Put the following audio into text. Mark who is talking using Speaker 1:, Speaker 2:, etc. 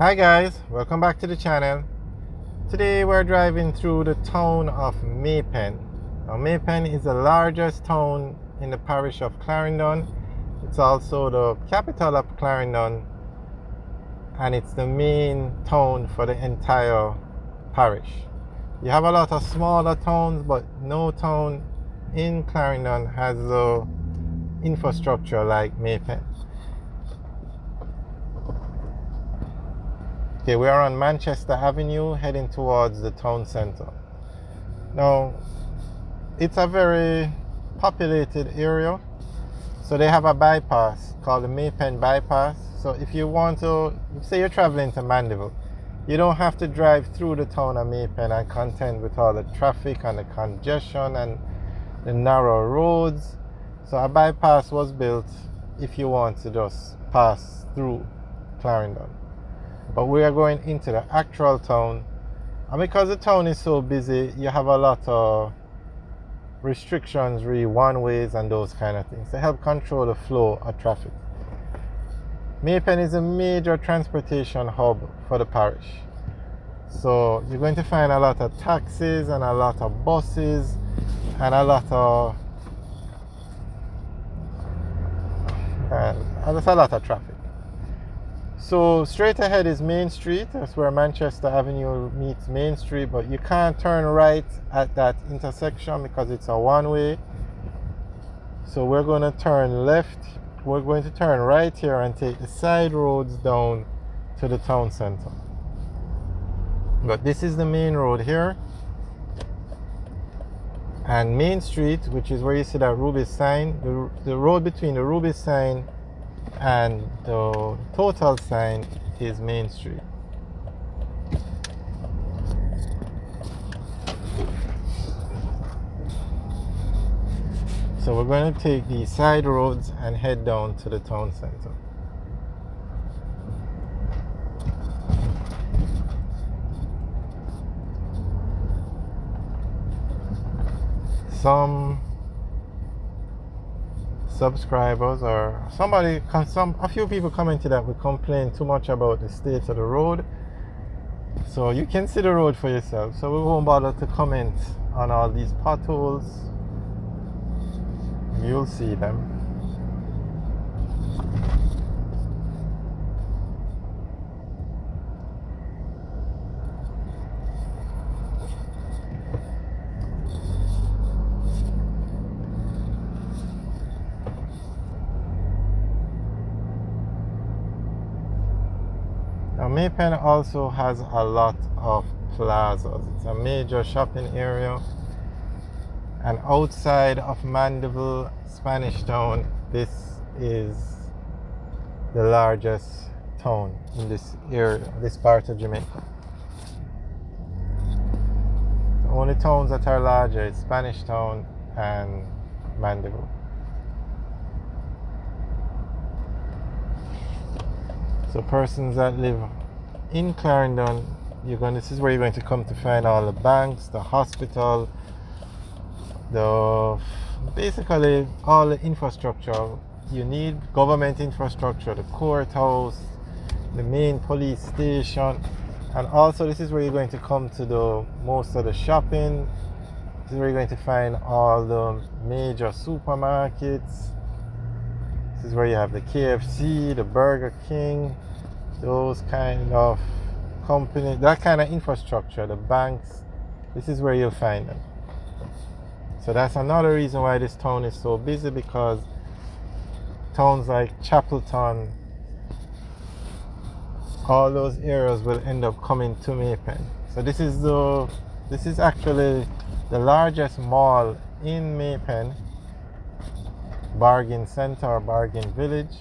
Speaker 1: Hi guys, welcome back to the channel. Today we're driving through the town of May Pen. Now May Pen is the largest town in the parish of Clarendon. It's also the capital of Clarendon and it's the main town for the entire parish. You have a lot of smaller towns, but no town in Clarendon has the infrastructure like May Pen. Okay, we are on Manchester Avenue heading towards the town center. Now, it's a very populated area, so they have a bypass called the May Pen bypass. So if you want to, say you're traveling to Mandeville, you don't have to drive through the town of May Pen and contend with all the traffic and the congestion and the narrow roads. So a bypass was built if you want to just pass through Clarendon. But we are going into the actual town, and because the town is so busy, you have a lot of restrictions, really one ways and those kind of things to help control the flow of traffic. May Pen is a major transportation hub for the parish, so you're going to find a lot of taxis and a lot of buses and a lot of there's a lot of traffic. So straight ahead is Main Street. That's where Manchester Avenue meets Main Street, but you can't turn right at that intersection because it's a one-way. So we're going to turn left. We're going to turn right here and take the side roads down to the town center. But this is the main road here. And Main Street, which is where you see that Ruby sign, the road between the Ruby sign and the total sign is Main Street. So we're going to take the side roads and head down to the town center. Some subscribers or a few people commented that we complain too much about the state of the road, so you can see the road for yourself, so we won't bother to comment on all these potholes. You'll see them. Now, May Pen also has a lot of plazas. It's a major shopping area. And outside of Mandeville, Spanish Town, this is the largest town in this area, this part of Jamaica. The only towns that are larger is Spanish Town and Mandeville. So persons that live in Clarendon, this is where you're going to come to find all the banks, the hospital, basically all the infrastructure you need, government infrastructure, the courthouse, the main police station, and also this is where you're going to come to the most of the shopping. This is where you're going to find all the major supermarkets. This is where you have the KFC, the Burger King, those kind of companies, that kind of infrastructure, the banks. This is where you'll find them. So that's another reason why this town is so busy, because towns like Chapelton, all those areas will end up coming to May Pen. So this is actually the largest mall in May Pen, bargain center or bargain village.